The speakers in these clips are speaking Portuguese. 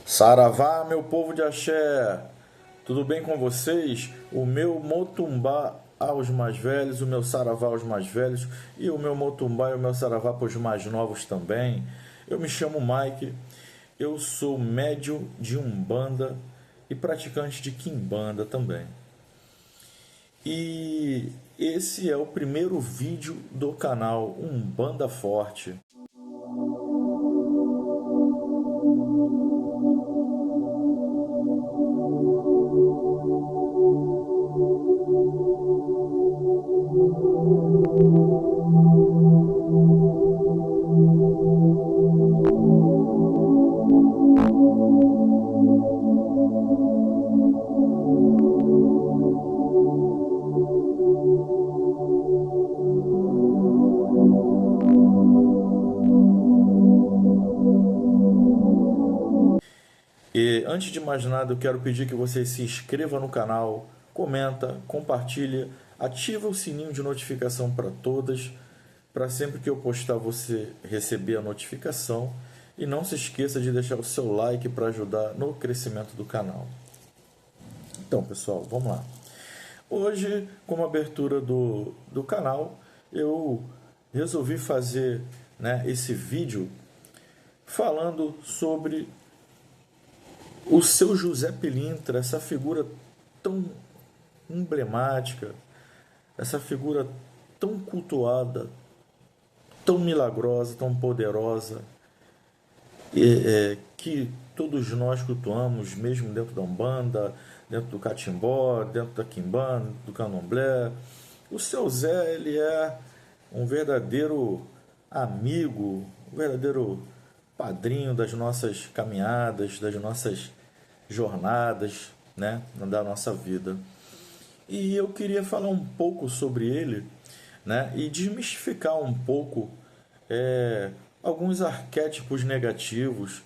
Saravá, meu povo de axé, tudo bem com vocês? O meu motumbá aos mais velhos, o meu saravá aos mais velhos e o meu motumbá e o meu saravá para os mais novos também. Eu me chamo Mike, eu sou médium de Umbanda e praticante de Quimbanda também. E esse é o primeiro vídeo do canal Umbanda Forte. E antes de mais nada, eu quero pedir que você se inscreva no canal, comenta, compartilha, ativa o sininho de notificação para todas, para sempre que eu postar você receber a notificação. E não se esqueça de deixar o seu like para ajudar no crescimento do canal. Então, pessoal, vamos lá. Hoje, como abertura do canal, eu resolvi fazer, esse vídeo falando sobre o seu José Pilintra, essa figura tão emblemática, essa figura tão cultuada, tão milagrosa, tão poderosa, que todos nós cultuamos, mesmo dentro da Umbanda, dentro do Catimbó, dentro da Quimbanda, do Candomblé. O seu Zé, ele é um verdadeiro amigo, um verdadeiro padrinho das nossas caminhadas, das nossas jornadas, da nossa vida. E eu queria falar um pouco sobre ele, e desmistificar um pouco alguns arquétipos negativos,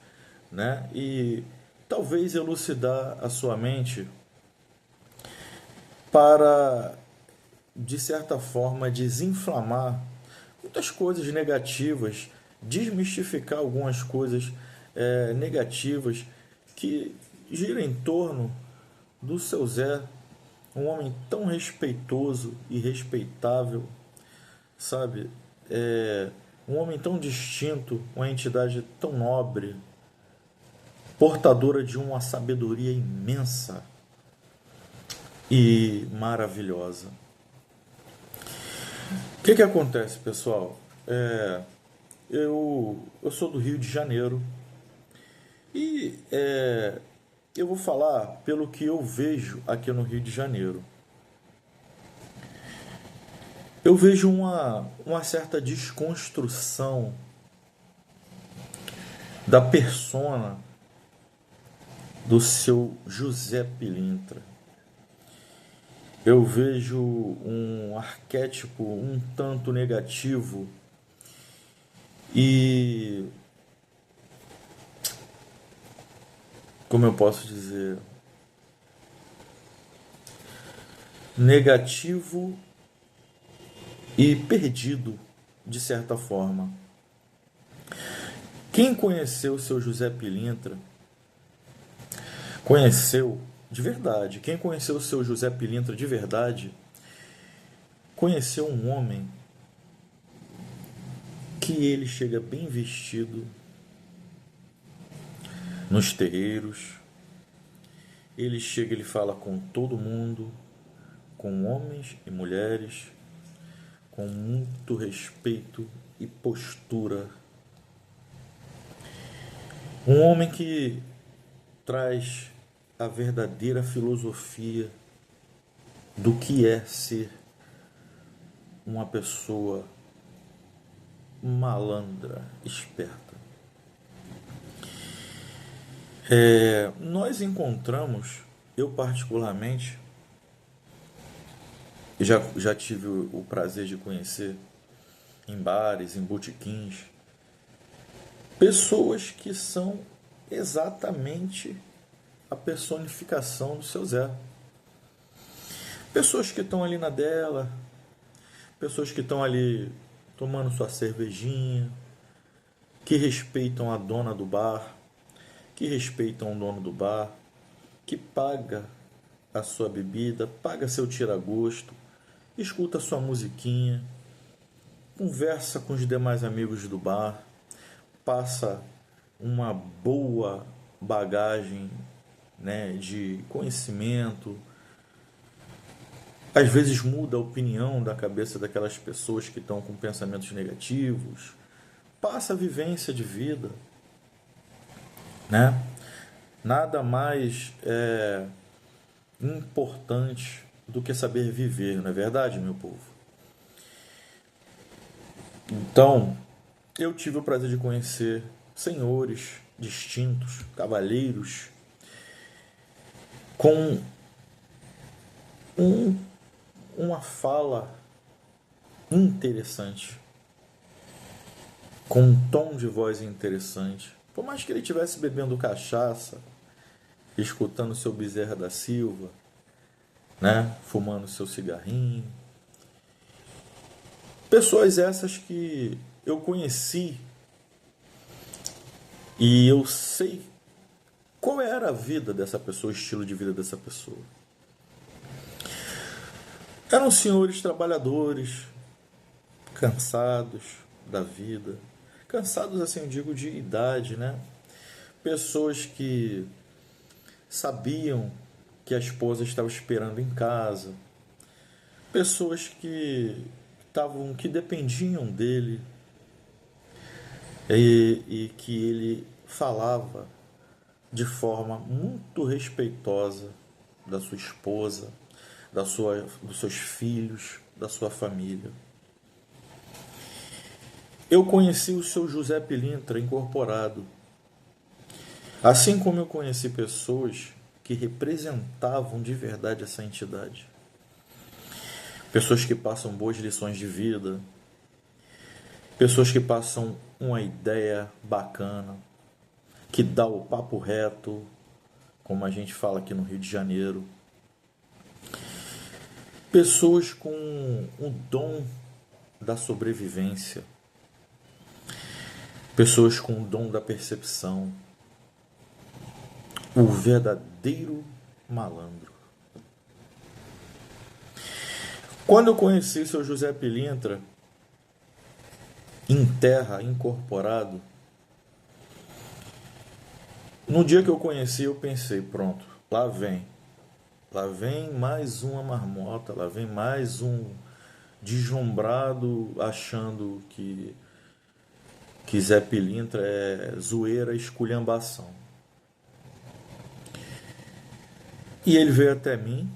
e talvez elucidar a sua mente para, de certa forma, desinflamar muitas coisas negativas, desmistificar algumas coisas negativas que giram em torno do seu Zé, um homem tão respeitoso e respeitável, sabe? Um homem tão distinto, uma entidade tão nobre, portadora de uma sabedoria imensa e maravilhosa. O que acontece, pessoal? Eu sou do Rio de Janeiro e eu vou falar pelo que eu vejo aqui no Rio de Janeiro. Eu vejo uma certa desconstrução da persona do seu José Pilintra. Eu vejo um arquétipo um tanto negativo e, como eu posso dizer, negativo e perdido, de certa forma. Quem conheceu o seu José Pilintra, conheceu de verdade. Quem conheceu o seu José Pilintra de verdade, conheceu um homem que ele chega bem vestido nos terreiros, ele chega, ele fala com todo mundo, com homens e mulheres, com muito respeito e postura. Um homem que traz a verdadeira filosofia do que é ser uma pessoa malandra, esperta. Nós encontramos, eu particularmente, já tive o prazer de conhecer em bares, em botequins, pessoas que são exatamente a personificação do seu Zé. Pessoas que estão ali na dela, pessoas que estão ali tomando sua cervejinha, que respeitam a dona do bar, que respeitam o dono do bar, que paga a sua bebida, paga seu tira-gosto, escuta sua musiquinha, conversa com os demais amigos do bar, passa uma boa bagagem, né, de conhecimento, às vezes muda a opinião da cabeça daquelas pessoas que estão com pensamentos negativos, passa a vivência de vida, né? Nada mais importante do que saber viver, não é verdade, meu povo? Então, eu tive o prazer de conhecer senhores distintos, cavalheiros, com uma fala interessante, com um tom de voz interessante. Por mais que ele estivesse bebendo cachaça, escutando seu Bezerra da Silva, né, fumando seu cigarrinho. Pessoas essas que eu conheci e eu sei qual era a vida dessa pessoa, o estilo de vida dessa pessoa. Eram senhores trabalhadores, cansados da vida, cansados assim eu digo de idade, né? Pessoas que sabiam que a esposa estava esperando em casa, pessoas que dependiam dele e que ele falava de forma muito respeitosa da sua esposa, dos seus filhos, da sua família. Eu conheci o seu José Pilintra incorporado, assim como eu conheci pessoas que representavam de verdade essa entidade. Pessoas que passam boas lições de vida, pessoas que passam uma ideia bacana, que dá o papo reto, como a gente fala aqui no Rio de Janeiro. Pessoas com o dom da sobrevivência, pessoas com o dom da percepção, o verdadeiro malandro. Quando eu conheci o seu José Pilintra, em terra, incorporado, no dia que eu conheci, eu pensei, pronto, lá vem mais uma marmota, lá vem mais um deslumbrado achando que Zé Pilintra é zoeira, esculhambação. E ele veio até mim,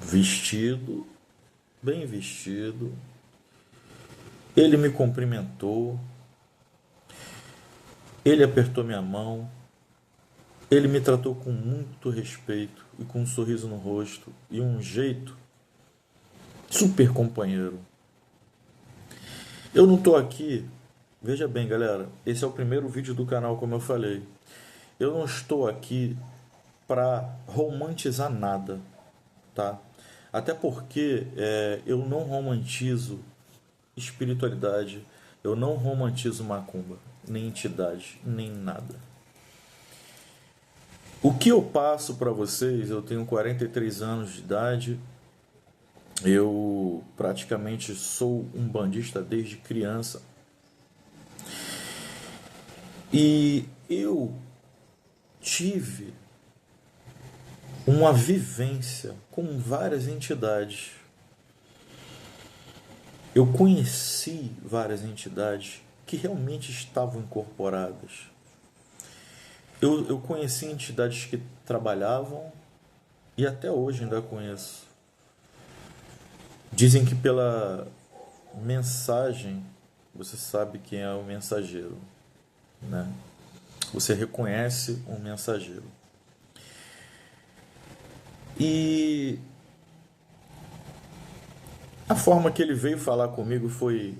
vestido, bem vestido. Ele me cumprimentou, ele apertou minha mão, ele me tratou com muito respeito e com um sorriso no rosto e um jeito super companheiro. Eu não estou aqui, veja bem galera, esse é o primeiro vídeo do canal como eu falei. Eu não estou aqui para romantizar nada, tá? Até porque eu não romantizo espiritualidade, eu não romantizo macumba, nem entidade, nem nada. O que eu passo para vocês, eu tenho 43 anos de idade, eu praticamente sou um bandista desde criança. E eu tive uma vivência com várias entidades. Eu conheci várias entidades que realmente estavam incorporadas. Eu conheci entidades que trabalhavam e até hoje ainda conheço. Dizem que pela mensagem você sabe quem é o mensageiro, né? Você reconhece um mensageiro. E a forma que ele veio falar comigo foi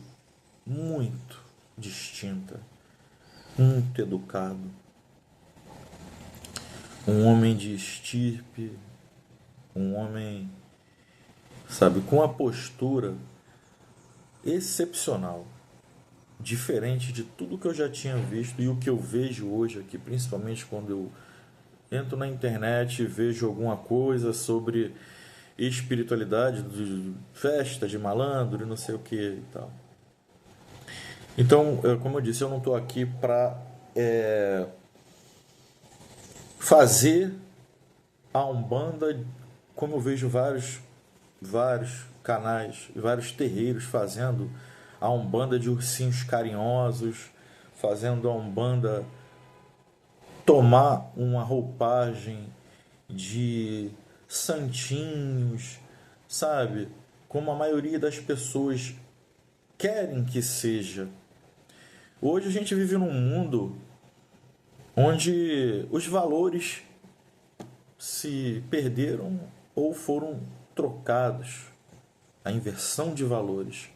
muito distinta, muito educado. Um homem de estirpe, um homem, sabe, com uma postura excepcional. diferente de tudo que eu já tinha visto e o que eu vejo hoje aqui, principalmente quando eu entro na internet e vejo alguma coisa sobre espiritualidade, de festa de malandro e não sei o que e tal. Então, como eu disse, eu não estou aqui para fazer a Umbanda como eu vejo vários canais, vários terreiros fazendo a Umbanda de ursinhos carinhosos, fazendo a Umbanda tomar uma roupagem de santinhos, sabe? Como a maioria das pessoas querem que seja. Hoje a gente vive num mundo onde os valores se perderam ou foram trocados. A inversão de valores.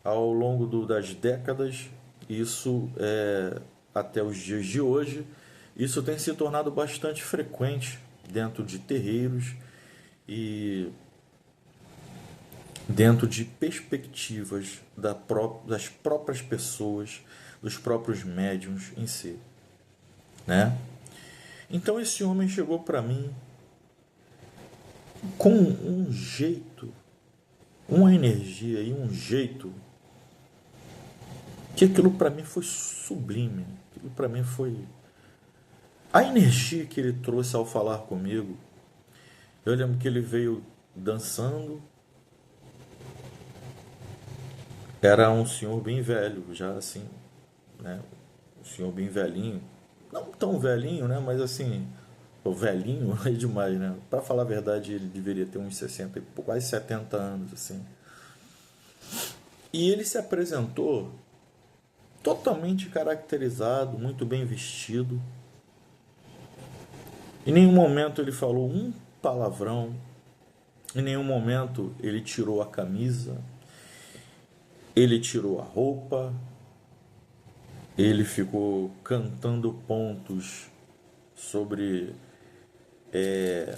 Ao longo das décadas, isso até os dias de hoje, isso tem se tornado bastante frequente dentro de terreiros e dentro de perspectivas das próprias pessoas, dos próprios médiuns em si, né? Então esse homem chegou para mim com um jeito, uma energia e um jeito que aquilo para mim foi sublime. Aquilo para mim foi a energia que ele trouxe ao falar comigo. Eu lembro que ele veio dançando. Era um senhor bem velho, já assim, né? Um senhor bem velhinho. Não tão velhinho, né? Mas assim, o velhinho é demais, né? Para falar a verdade, ele deveria ter uns 60 e quase 70 anos, assim. E ele se apresentou totalmente caracterizado, muito bem vestido. Em nenhum momento ele falou um palavrão. Em nenhum momento ele tirou a camisa. Ele tirou a roupa. Ele ficou cantando pontos sobre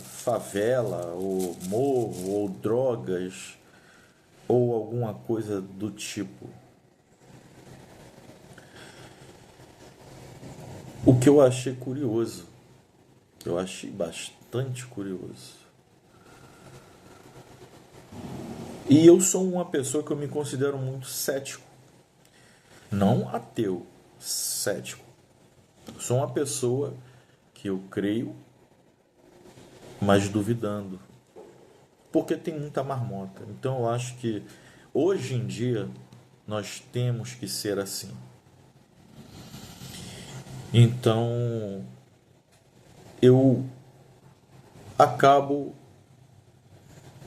favela, ou morro, ou drogas, ou alguma coisa do tipo. O que eu achei curioso, eu achei bastante curioso. E eu sou uma pessoa que eu me considero muito cético. Não ateu, cético. Eu sou uma pessoa que eu creio, mas duvidando. Porque tem muita marmota. Então eu acho que hoje em dia nós temos que ser assim. Então eu acabo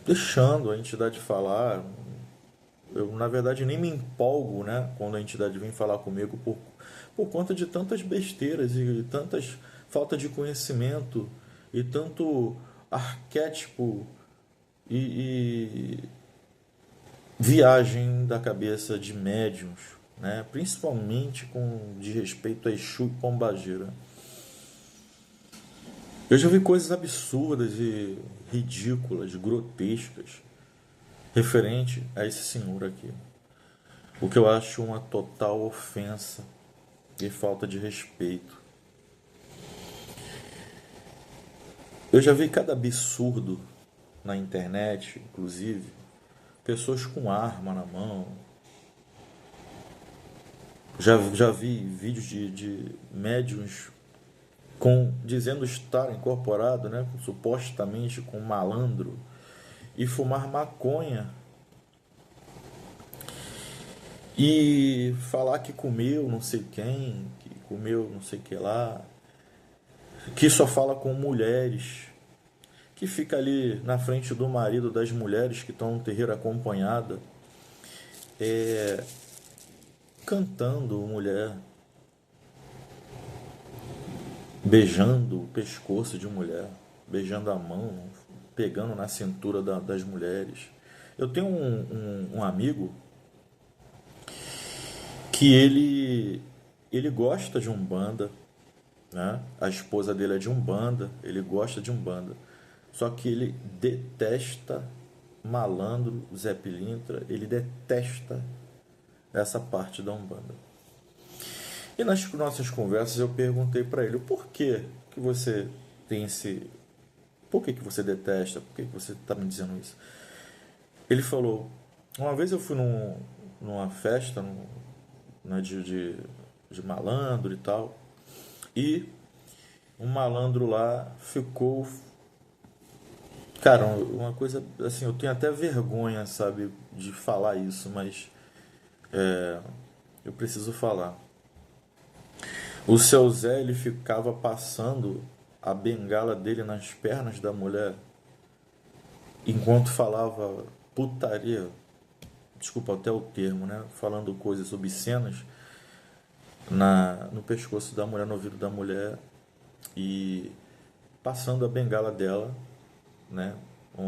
deixando a entidade falar. Eu, na verdade, nem me empolgo, né, quando a entidade vem falar comigo por conta de tantas besteiras e tantas falta de conhecimento e tanto arquétipo e viagem da cabeça de médiums, né, principalmente com de respeito a Exu e Pombagira. Eu já vi coisas absurdas e ridículas, grotescas, referente a esse senhor aqui. O que eu acho uma total ofensa e falta de respeito. Eu já vi cada absurdo na internet, inclusive, pessoas com arma na mão. Já vi vídeos de médiuns dizendo estar incorporado, né, supostamente com malandro, e fumar maconha e falar que comeu não sei quem, que comeu não sei que lá, que só fala com mulheres, que fica ali na frente do marido das mulheres que estão no terreiro acompanhada, cantando mulher, beijando o pescoço de mulher, beijando a mão, pegando na cintura das mulheres. Eu tenho um amigo que ele gosta de Umbanda, né? A esposa dele é de Umbanda, ele gosta de Umbanda. Só que ele detesta malandro, Zé Pilintra, ele detesta essa parte da Umbanda. E nas nossas conversas eu perguntei para ele o porquê que você tem esse... Por que você detesta? Por que você está me dizendo isso? Ele falou, uma vez eu fui numa festa né, de malandro e tal, e um malandro lá ficou... Cara, uma coisa assim, eu tenho até vergonha, sabe, de falar isso, mas eu preciso falar. O seu Zé, ele ficava passando a bengala dele nas pernas da mulher enquanto falava putaria, desculpa até o termo, né? Falando coisas obscenas no pescoço da mulher, no ouvido da mulher e passando a bengala dela, né?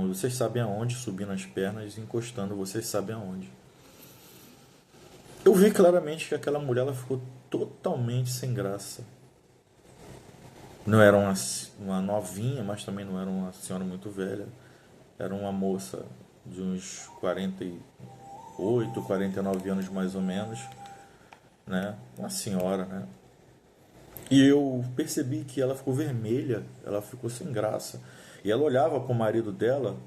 Vocês sabem aonde, subindo as pernas e encostando, vocês sabem aonde. Eu vi claramente que aquela mulher ela ficou totalmente sem graça. Não era uma novinha, mas também não era uma senhora muito velha. Era uma moça de uns 48, 49 anos mais ou menos, né? Uma senhora, né? E eu percebi que ela ficou vermelha, ela ficou sem graça. E ela olhava para o marido dela.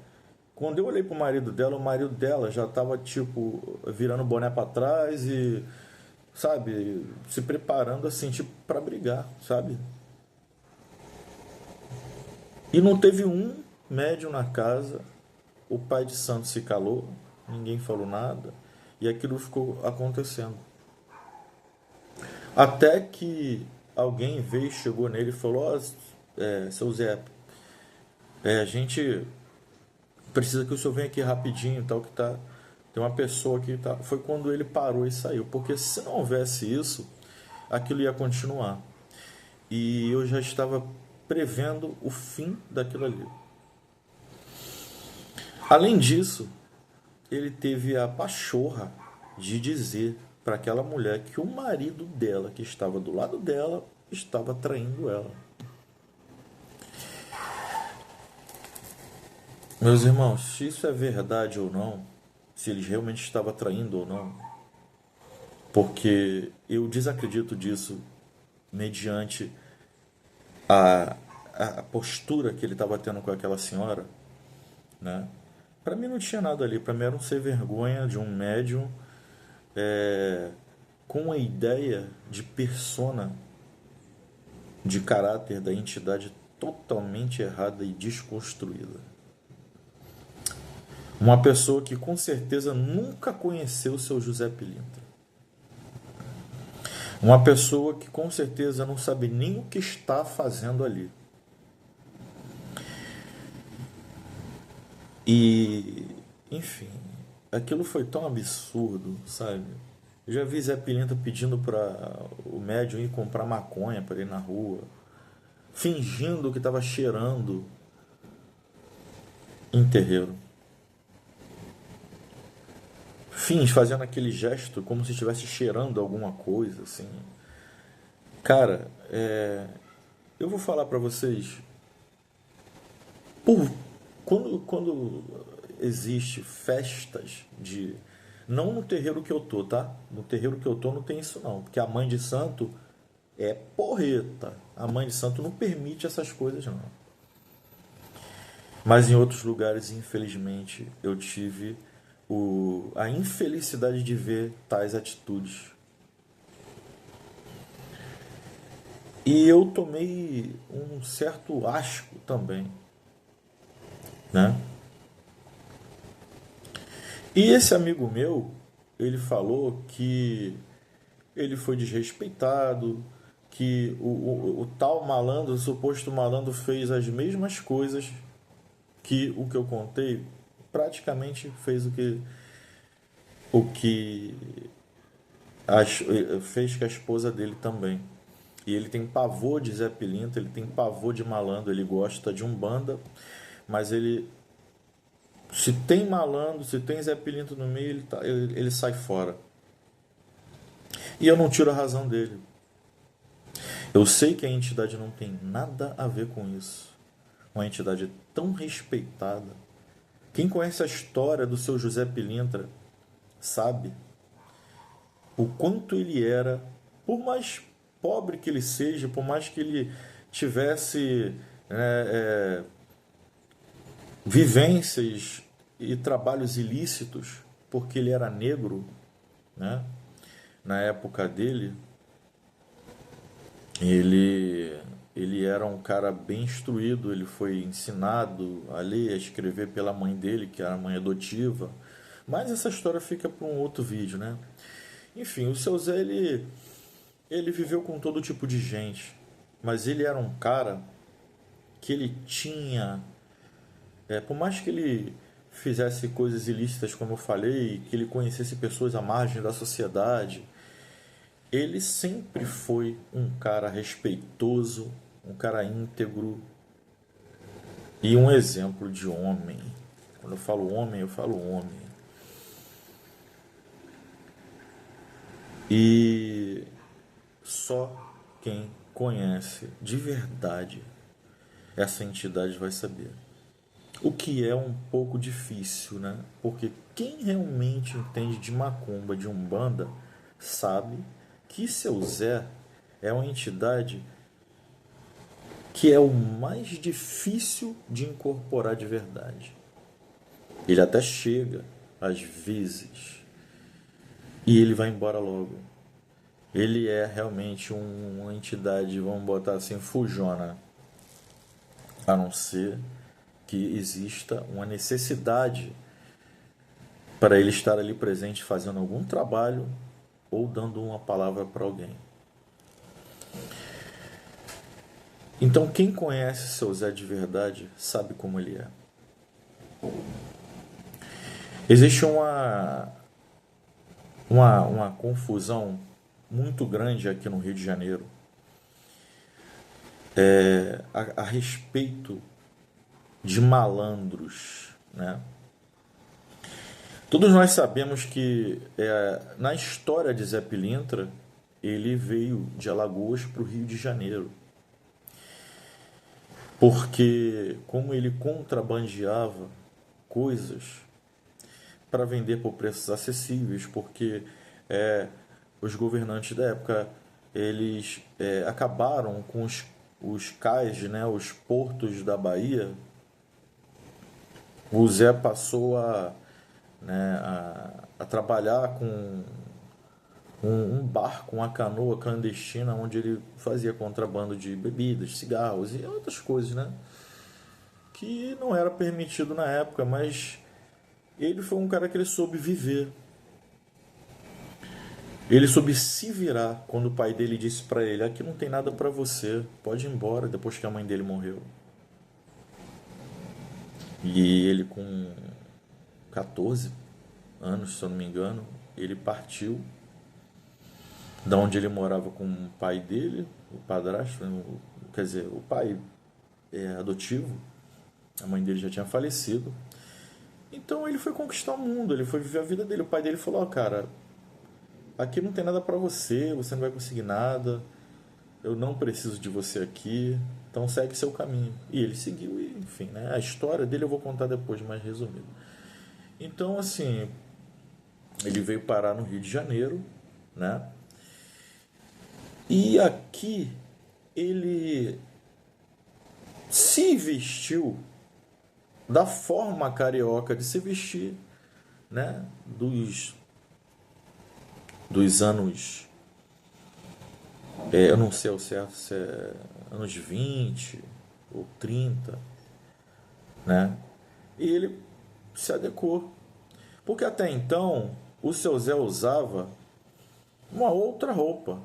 Quando eu olhei para o marido dela já estava tipo virando o boné para trás e, sabe, se preparando assim, tipo, para brigar, sabe? E não teve um médium na casa. O pai de santo se calou, ninguém falou nada, e aquilo ficou acontecendo. Até que alguém veio, chegou nele e falou: seu Zé, a gente precisa que o senhor venha aqui rapidinho, tal, que tá. Tem uma pessoa aqui, tá. Foi quando ele parou e saiu, porque se não houvesse isso, aquilo ia continuar. E eu já estava prevendo o fim daquilo ali. Além disso, ele teve a pachorra de dizer para aquela mulher que o marido dela, que estava do lado dela, estava traindo ela. Meus irmãos, se isso é verdade ou não, se ele realmente estava traindo ou não, porque eu desacredito disso mediante a, a postura que ele estava tendo com aquela senhora, né? Para mim não tinha nada ali, para mim era um sem vergonha de um médium com a ideia de persona, de caráter da entidade totalmente errada e desconstruída. Uma pessoa que com certeza nunca conheceu o seu José Pilintra. Uma pessoa que com certeza não sabe nem o que está fazendo ali. E, enfim, aquilo foi tão absurdo, sabe? Eu já vi Zé Pilintra pedindo para o médium ir comprar maconha para ir na rua, fingindo que estava cheirando em terreiro. Fins fazendo aquele gesto como se estivesse cheirando alguma coisa, assim. Cara, eu vou falar pra vocês, por quando existe festas de não no terreiro que eu tô, tá? No terreiro que eu tô não tem isso não, porque a mãe de santo é porreta. A mãe de santo não permite essas coisas não. Mas em outros lugares, infelizmente, eu tive a infelicidade de ver tais atitudes. E eu tomei um certo asco também, né? E esse amigo meu, ele falou que ele foi desrespeitado, que o tal malandro, o suposto malandro, fez as mesmas coisas que o que eu contei, praticamente fez o que fez com a esposa dele também. E ele tem pavor de Zé Pilintra, ele tem pavor de malandro, ele gosta de Umbanda, mas ele, se tem malandro, se tem Zé Pilintra no meio, ele sai fora. E eu não tiro a razão dele. Eu sei que a entidade não tem nada a ver com isso. Uma entidade tão respeitada. Quem conhece a história do seu José Pilintra sabe o quanto ele era, por mais pobre que ele seja, por mais que ele tivesse vivências e trabalhos ilícitos, porque ele era negro, né? Na época dele, ele, ele era um cara bem instruído, ele foi ensinado a ler, a escrever pela mãe dele, que era a mãe adotiva. Mas essa história fica para um outro vídeo, né? Enfim, o seu Zé, ele viveu com todo tipo de gente, mas ele era um cara que ele tinha, por mais que ele fizesse coisas ilícitas, como eu falei, que ele conhecesse pessoas à margem da sociedade, ele sempre foi um cara respeitoso, um cara íntegro e um exemplo de homem. Quando eu falo homem, eu falo homem. E só quem conhece de verdade essa entidade vai saber. O que é um pouco difícil, né? Porque quem realmente entende de macumba, de umbanda, sabe que seu Zé é uma entidade que é o mais difícil de incorporar de verdade. Ele até chega, às vezes, e ele vai embora logo. Ele é realmente uma entidade, vamos botar assim, fujona. A não ser que exista uma necessidade para ele estar ali presente fazendo algum trabalho ou dando uma palavra para alguém. Então, quem conhece seu Zé de verdade sabe como ele é. Existe uma confusão muito grande aqui no Rio de Janeiro a respeito de malandros, né? Todos nós sabemos que na história de Zé Pilintra ele veio de Alagoas para o Rio de Janeiro, porque como ele contrabandeava coisas para vender por preços acessíveis, porque os governantes da época eles acabaram com os cais, né, os portos da Bahia. O Zé passou a trabalhar com um barco, uma canoa clandestina, onde ele fazia contrabando de bebidas, cigarros e outras coisas, né? Que não era permitido na época, mas ele foi um cara que ele soube viver. Ele soube se virar quando o pai dele disse para ele: aqui não tem nada para você, pode ir embora, depois que a mãe dele morreu. E ele com 14 anos, se eu não me engano, ele partiu da onde ele morava com o pai dele, o padrasto, quer dizer, o pai adotivo. A mãe dele já tinha falecido. Então ele foi conquistar o mundo, ele foi viver a vida dele. O pai dele falou: cara, aqui não tem nada pra você, você não vai conseguir nada, eu não preciso de você aqui, então segue seu caminho. E ele seguiu, e enfim, né? A história dele eu vou contar depois, mais resumido. Então, assim, ele veio parar no Rio de Janeiro, né? E aqui ele se vestiu da forma carioca de se vestir, né? Dos anos, eu não sei ao certo se é anos 20 ou 30, né? E ele se adequou. Porque até então o seu Zé usava uma outra roupa.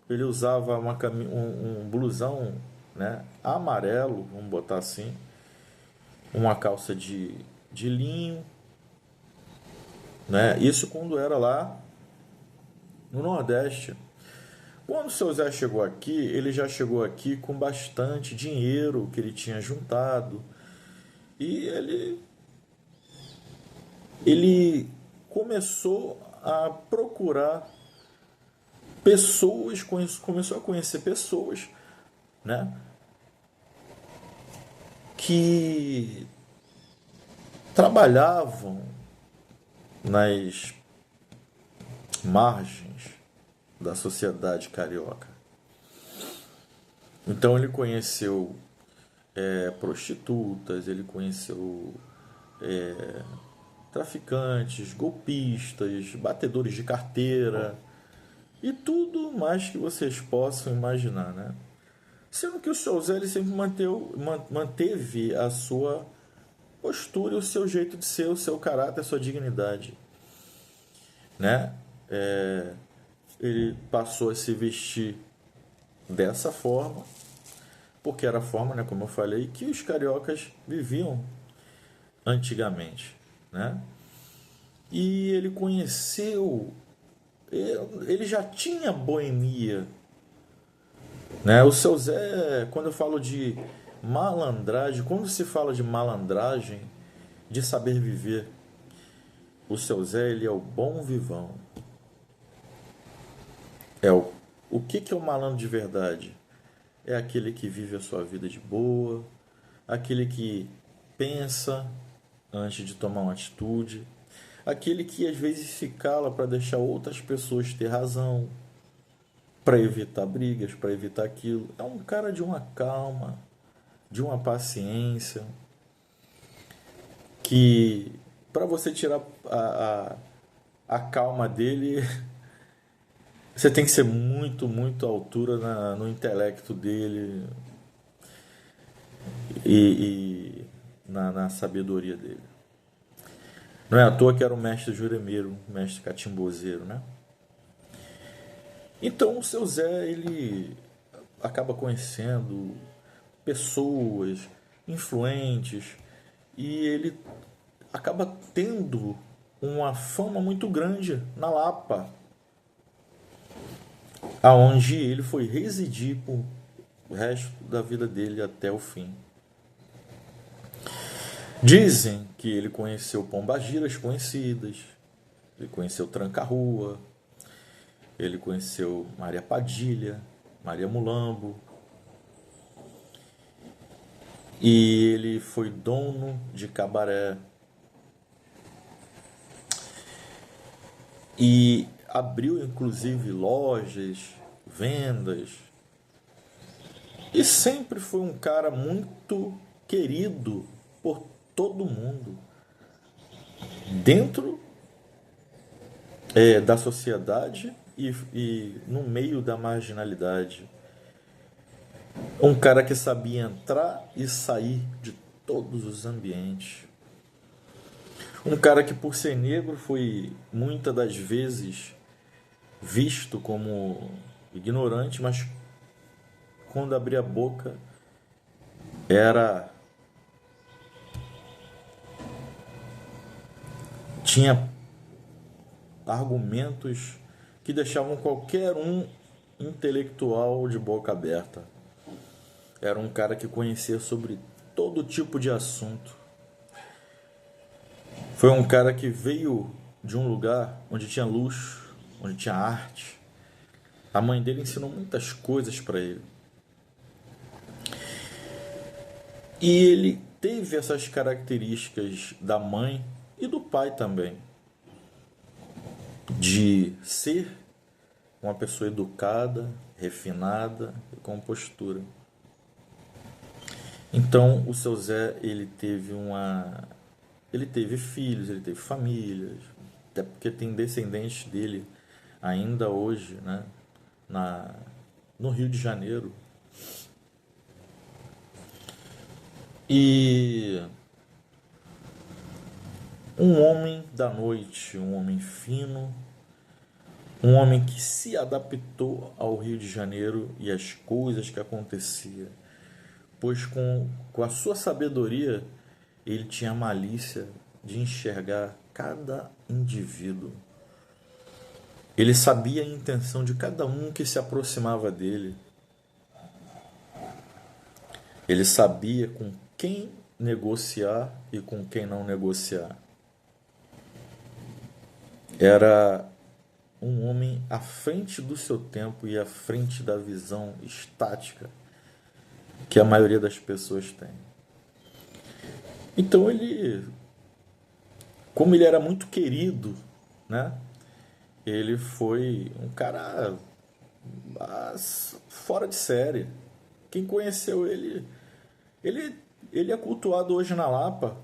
Ele usava um blusão, né, amarelo, vamos botar assim, uma calça de linho, né? Isso quando era lá no Nordeste. Quando o seu Zé chegou aqui, ele já chegou aqui com bastante dinheiro que ele tinha juntado. E ele começou a procurar pessoas, começou a conhecer pessoas, né, que trabalhavam nas margens da sociedade carioca. Então ele conheceu prostitutas, ele conheceu traficantes, golpistas, batedores de carteira e tudo mais que vocês possam imaginar, né? Sendo que o seu Zé ele sempre manteve a sua postura, o seu jeito de ser, o seu caráter, a sua dignidade, né? Ele passou a se vestir dessa forma, porque era a forma, né, como eu falei, que os cariocas viviam antigamente, né? E ele conheceu, ele já tinha boemia, né? O seu Zé, quando eu falo de malandragem, quando se fala de malandragem, de saber viver, o seu Zé, ele é o bom vivão. O que é o malandro de verdade? É aquele que vive a sua vida de boa, aquele que pensa antes de tomar uma atitude, aquele que às vezes se cala para deixar outras pessoas ter razão, para evitar brigas, para evitar aquilo. É um cara de uma calma, de uma paciência, que para você tirar a calma dele, você tem que ser muito à altura no intelecto dele e na sabedoria dele. Não é à toa que era o mestre juremeiro, o mestre catimbozeiro, né? Então o seu Zé, ele acaba conhecendo pessoas influentes e ele acaba tendo uma fama muito grande na Lapa, aonde ele foi residir por o resto da vida dele até o fim. Dizem que ele conheceu pombagiras conhecidas, ele conheceu Tranca-Rua, ele conheceu Maria Padilha, Maria Mulambo, e ele foi dono de cabaré. E abriu inclusive lojas, vendas. E sempre foi um cara muito querido por todo mundo. Dentro da sociedade e no meio da marginalidade. Um cara que sabia entrar e sair de todos os ambientes. Um cara que, por ser negro, foi muitas das vezes visto como ignorante, mas quando abria a boca tinha argumentos que deixavam qualquer um intelectual de boca aberta. Era um cara que conhecia sobre todo tipo de assunto. Foi um cara que veio de um lugar onde tinha luxo, onde tinha arte. A mãe dele ensinou muitas coisas para ele. E ele teve essas características da mãe e do pai também, de ser uma pessoa educada, refinada e com postura. Então o seu Zé, ele teve filhos, ele teve famílias, até porque tem descendentes dele ainda hoje, né, no Rio de Janeiro. E um homem da noite, um homem fino, um homem que se adaptou ao Rio de Janeiro e às coisas que aconteciam, pois com a sua sabedoria ele tinha a malícia de enxergar cada indivíduo. Ele sabia a intenção de cada um que se aproximava dele. Ele sabia com quem negociar e com quem não negociar. Era um homem à frente do seu tempo e à frente da visão estática que a maioria das pessoas tem. Então como ele era muito querido, né? Ele foi um cara fora de série. Quem conheceu ele, ele é cultuado hoje na Lapa,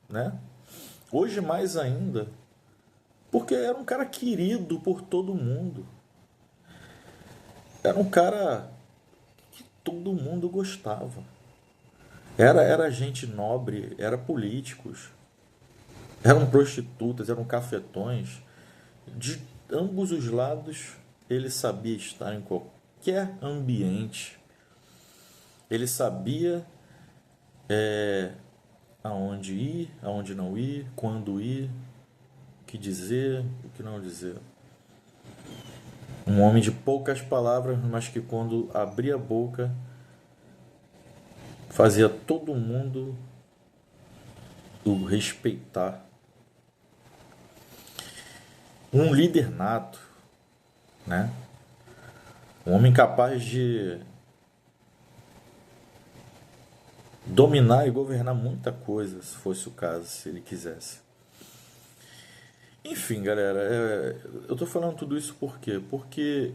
né? Hoje mais ainda, porque era um cara querido por todo mundo. Era um cara que todo mundo gostava. Era gente nobre, era políticos, eram prostitutas, eram cafetões. De ambos os lados, ele sabia estar em qualquer ambiente. Ele sabia aonde ir, aonde não ir, quando ir, o que dizer, o que não dizer. Um homem de poucas palavras, mas que quando abria a boca fazia todo mundo o respeitar. Um líder nato, né? Um homem capaz de dominar e governar muita coisa, se fosse o caso, se ele quisesse. Enfim, galera, eu tô falando tudo isso por quê? Porque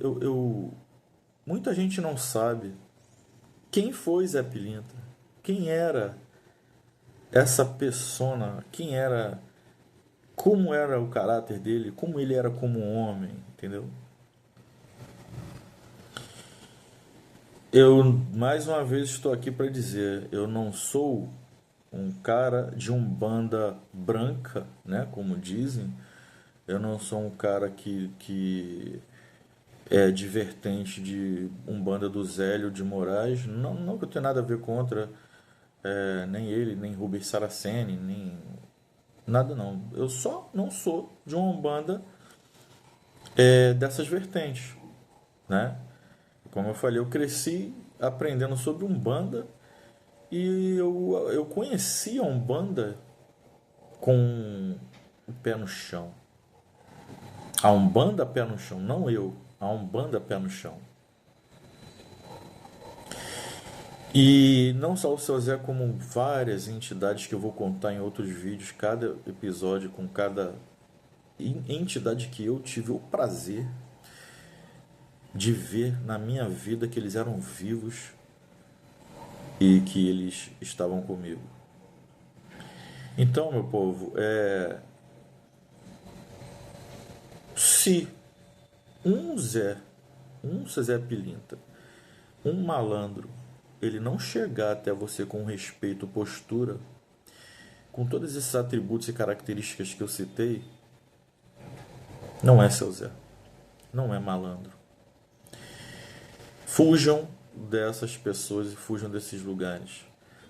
muita gente não sabe quem foi Zé Pilintra, quem era essa persona, quem era, como era o caráter dele, como ele era como homem, entendeu? Eu mais uma vez estou aqui para dizer, eu não sou um cara de umbanda branca, né, como dizem. Eu não sou um cara que é de vertente de umbanda do Zélio de Moraes. Não, não que eu tenha nada a ver contra nem ele, nem Rubens Saraceni, nem nada não. Eu só não sou de uma umbanda dessas vertentes, né? Como eu falei, eu cresci aprendendo sobre Umbanda e eu conheci a Umbanda com o pé no chão. A Umbanda pé no chão, não eu. A Umbanda pé no chão. E não só o Seu Zé, como várias entidades que eu vou contar em outros vídeos, cada episódio com cada entidade que eu tive o prazer de ver na minha vida que eles eram vivos e que eles estavam comigo. Então, meu povo, se um Zé Pilintra, um malandro, ele não chegar até você com respeito, postura, com todos esses atributos e características que eu citei, não é Seu Zé, não é malandro. Fujam dessas pessoas e fujam desses lugares.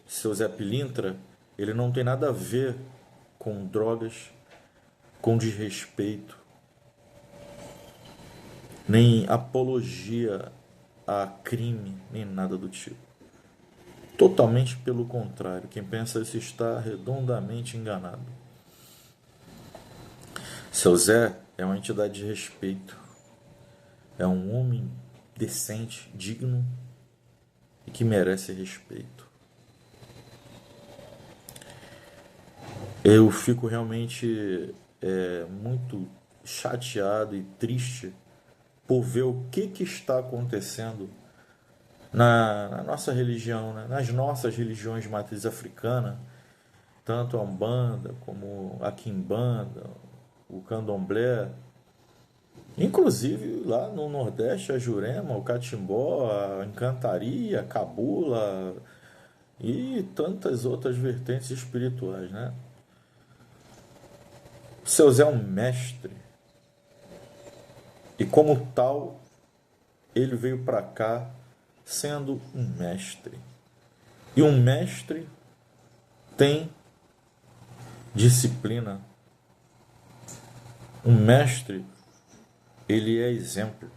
Seu Zé Pilintra, ele não tem nada a ver com drogas, com desrespeito, nem apologia a crime, nem nada do tipo. Totalmente pelo contrário. Quem pensa isso está redondamente enganado. Seu Zé é uma entidade de respeito. É um homem decente, digno e que merece respeito. Eu fico realmente muito chateado e triste por ver o que está acontecendo na nossa religião, né? Nas nossas religiões de matriz africana, tanto a Umbanda como a Quimbanda, o Candomblé, inclusive lá no Nordeste, a Jurema, o Catimbó, a Encantaria, a Cabula e tantas outras vertentes espirituais, né? Seu Zé é um mestre e como tal ele veio para cá sendo um mestre. E um mestre tem disciplina. Um mestre, ele é exemplo.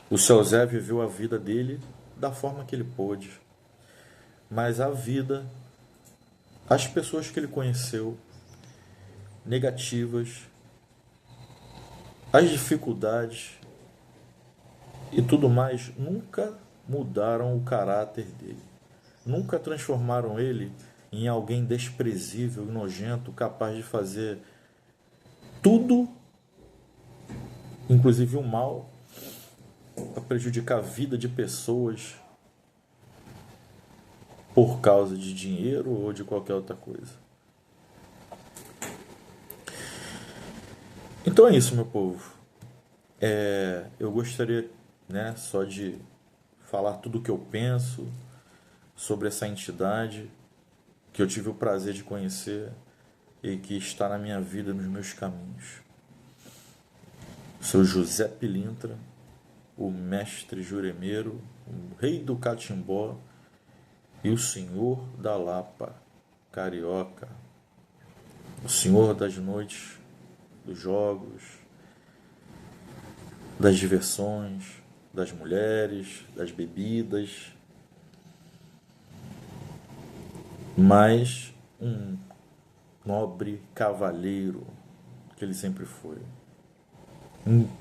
O Seu Zé viveu a vida dele da forma que ele pôde. Mas a vida, as pessoas que ele conheceu, negativas, as dificuldades e tudo mais, nunca mudaram o caráter dele. Nunca transformaram ele em alguém desprezível, nojento, capaz de fazer tudo, inclusive o mal, a prejudicar a vida de pessoas por causa de dinheiro ou de qualquer outra coisa. Então é isso, meu povo. Eu gostaria, né, só de falar tudo o que eu penso sobre essa entidade que eu tive o prazer de conhecer e que está na minha vida, nos meus caminhos. Seu José Pilintra, o mestre juremeiro, o rei do catimbó e o senhor da Lapa, carioca, o senhor das noites, dos jogos, das diversões, das mulheres, das bebidas, mas um nobre cavalheiro que ele sempre foi.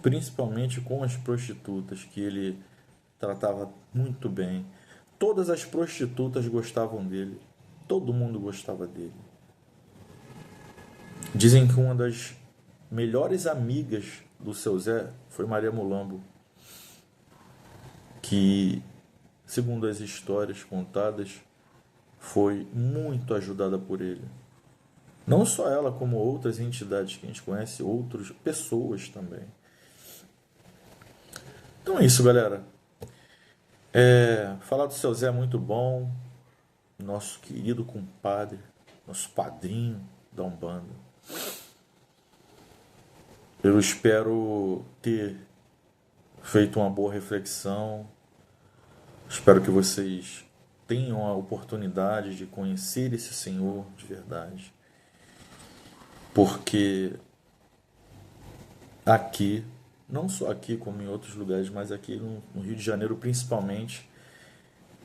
Principalmente com as prostitutas, que ele tratava muito bem. Todas as prostitutas gostavam dele, todo mundo gostava dele. Dizem que uma das melhores amigas do seu Zé foi Maria Mulambo, que, segundo as histórias contadas, foi muito ajudada por ele. Não só ela, como outras entidades que a gente conhece, outras pessoas também. Então é isso, galera. Falar do seu Zé é muito bom. Nosso querido compadre, nosso padrinho da Umbanda. Eu espero ter feito uma boa reflexão. Espero que vocês tenham a oportunidade de conhecer esse Senhor de verdade. Porque aqui, não só aqui como em outros lugares, mas aqui no Rio de Janeiro principalmente,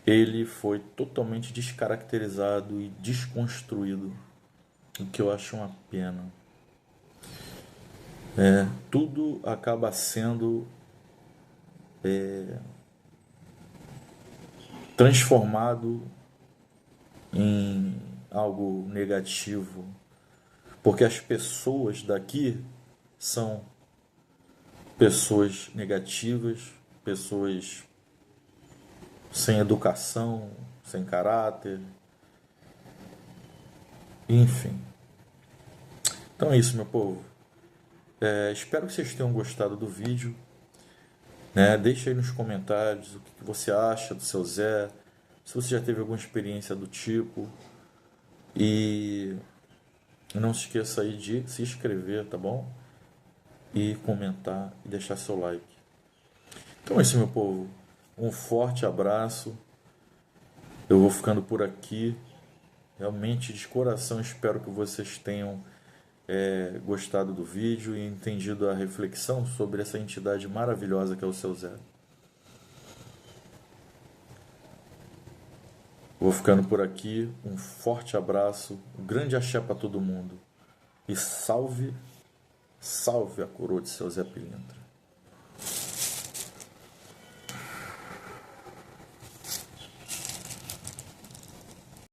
ele foi totalmente descaracterizado e desconstruído, o que eu acho uma pena. Tudo acaba sendo transformado em algo negativo, porque as pessoas daqui são pessoas negativas, pessoas sem educação, sem caráter, enfim. Então é isso, meu povo. Espero que vocês tenham gostado do vídeo. Deixa aí nos comentários o que você acha do seu Zé, se você já teve alguma experiência do tipo. E não se esqueça aí de se inscrever, tá bom? E comentar e deixar seu like. Então é isso, meu povo. Um forte abraço. Eu vou ficando por aqui. Realmente, de coração, espero que vocês tenham gostado do vídeo e entendido a reflexão sobre essa entidade maravilhosa que é o seu Zé. Vou ficando por aqui. Um forte abraço. Um grande axé para todo mundo. E salve, salve a coroa de seu Zé Pilintra.